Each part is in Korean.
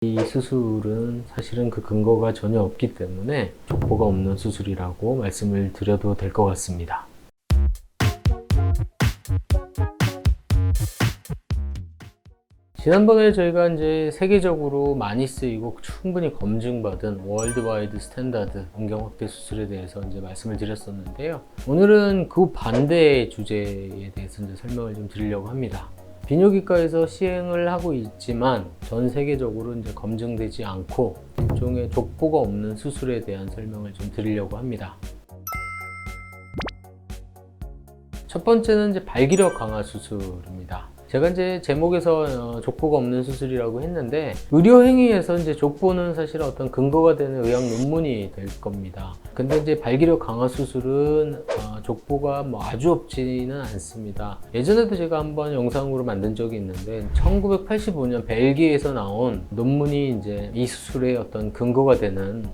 이 수술은 사실은 그 근거가 전혀 없기 때문에 족보가 없는 수술이라고 말씀을 드려도 될 것 같습니다. 지난번에 저희가 이제 세계적으로 많이 쓰이고 충분히 검증받은 월드와이드 스탠다드 음경 확대 수술에 대해서 이제 말씀을 드렸었는데요. 오늘은 그 반대의 주제에 대해서 이제 설명을 좀 드리려고 합니다. 비뇨기과에서 시행을 하고 있지만 전 세계적으로 이제 검증되지 않고 일종의 족보가 없는 수술에 대한 설명을 좀 드리려고 합니다. 첫 번째는 이제 발기력 강화 수술입니다. 제가 이제 제목에서 족보가 없는 수술이라고 했는데 의료행위에서 이제 족보는 사실 어떤 근거가 되는 의학 논문이 될 겁니다. 근데 이제 발기력 강화 수술은 족보가 뭐 아주 없지는 않습니다. 예전에도 제가 한번 영상으로 만든 적이 있는데 1985년 벨기에에서 나온 논문이 이제 이 수술의 어떤 근거가 되는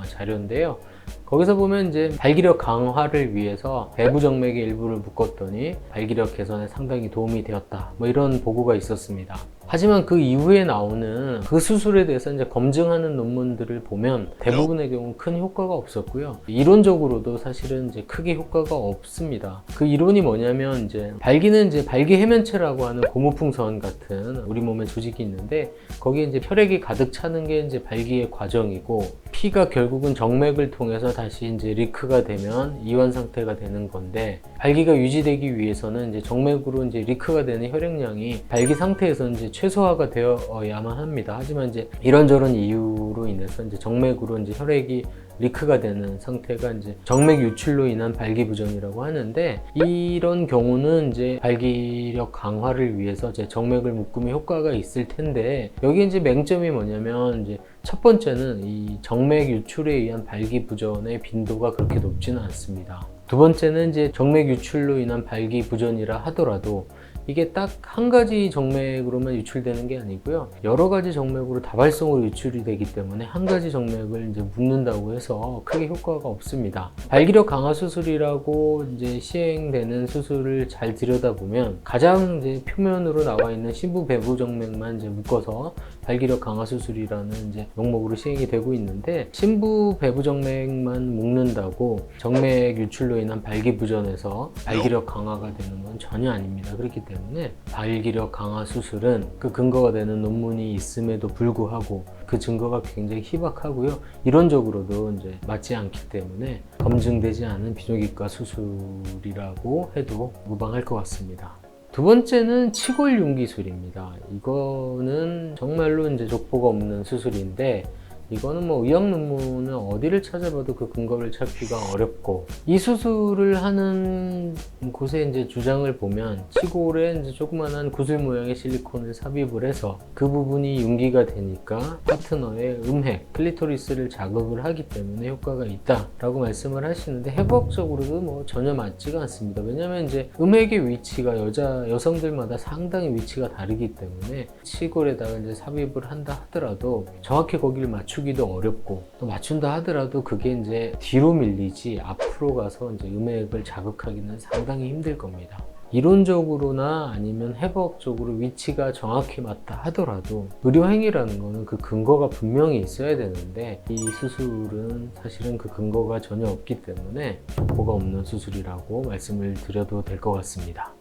자료인데요. 거기서 보면 이제 발기력 강화를 위해서 배부 정맥의 일부를 묶었더니 발기력 개선에 상당히 도움이 되었다. 뭐 이런 보고가 있었습니다. 하지만 그 이후에 나오는 그 수술에 대해서 이제 검증하는 논문들을 보면 대부분의 경우 큰 효과가 없었고요. 이론적으로도 사실은 이제 크게 효과가 없습니다. 그 이론이 뭐냐면 이제 발기는 이제 발기 해면체라고 하는 고무풍선 같은 우리 몸에 조직이 있는데 거기에 이제 혈액이 가득 차는 게 이제 발기의 과정이고 피가 결국은 정맥을 통해서 다시 이제 리크가 되면 이완 상태가 되는 건데 발기가 유지되기 위해서는 이제 정맥으로 이제 리크가 되는 혈액량이 발기 상태에서 이제 최소화가 되어야만 합니다. 하지만 이제 이런저런 이유로 인해서 이제 정맥으로 이제 혈액이 리크가 되는 상태가 이제 정맥 유출로 인한 발기부전이라고 하는데 이런 경우는 이제 발기력 강화를 위해서 이제 정맥을 묶으면 효과가 있을 텐데 여기 이제 맹점이 뭐냐면 이제 첫 번째는 이 정맥 유출에 의한 발기부전의 빈도가 그렇게 높지는 않습니다. 두 번째는 이제 정맥 유출로 인한 발기부전이라 하더라도 이게 딱 한 가지 정맥으로만 유출되는 게 아니고요. 여러 가지 정맥으로 다발성으로 유출이 되기 때문에 한 가지 정맥을 이제 묶는다고 해서 크게 효과가 없습니다. 발기력 강화 수술이라고 이제 시행되는 수술을 잘 들여다보면 가장 이제 표면으로 나와 있는 신부 배부 정맥만 이제 묶어서 발기력 강화 수술이라는 이제 명목으로 시행이 되고 있는데 신부 배부 정맥만 묶는다고 정맥 유출로 인한 발기부전에서 발기력 강화가 되는 건 전혀 아닙니다. 그렇기 때문에 발기력 강화 수술은 그 근거가 되는 논문이 있음에도 불구하고 그 증거가 굉장히 희박하고요. 이론적으로도 이제 맞지 않기 때문에 검증되지 않은 비뇨기과 수술이라고 해도 무방할 것 같습니다. 두 번째는 치골 융기술입니다. 이거는 정말로 이제 족보가 없는 수술인데 이거는 뭐 의학 논문은 어디를 찾아봐도 그 근거를 찾기가 어렵고 이 수술을 하는 곳에 이제 주장을 보면 치골에 이제 조그만한 구슬 모양의 실리콘을 삽입을 해서 그 부분이 융기가 되니까 파트너의 음핵, 클리토리스를 자극을 하기 때문에 효과가 있다라고 말씀을 하시는데 해부학적으로도 뭐 전혀 맞지가 않습니다. 왜냐하면 이제 음핵의 위치가 여성들마다 상당히 위치가 다르기 때문에 치골에다가 이제 삽입을 한다 하더라도 정확히 거기를 맞추기도 어렵고 또 맞춘다 하더라도 그게 이제 뒤로 밀리지 앞으로 가서 이제 음액을 자극하기는 상당히 힘들 겁니다. 이론적으로나 아니면 해부학적으로 위치가 정확히 맞다 하더라도 의료행위라는 거는 그 근거가 분명히 있어야 되는데 이 수술은 사실은 그 근거가 전혀 없기 때문에 족보가 없는 수술이라고 말씀을 드려도 될 것 같습니다.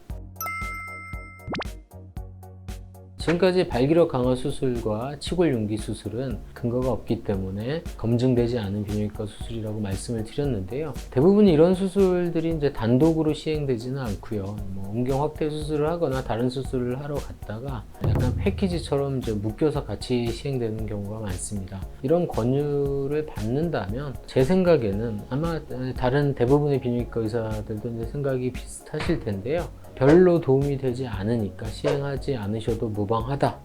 지금까지 발기력 강화 수술과 치골 융기 수술은 근거가 없기 때문에 검증되지 않은 비뇨기과 수술이라고 말씀을 드렸는데요. 대부분 이런 수술들이 이제 단독으로 시행되지는 않고요. 뭐 음경 확대 수술을 하거나 다른 수술을 하러 갔다가 약간 패키지처럼 이제 묶여서 같이 시행되는 경우가 많습니다. 이런 권유를 받는다면 제 생각에는 아마 다른 대부분의 비뇨기과 의사들도 이제 생각이 비슷하실 텐데요. 별로 도움이 되지 않으니까 시행하지 않으셔도 무방하다.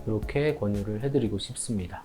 이렇게 권유를 해드리고 싶습니다.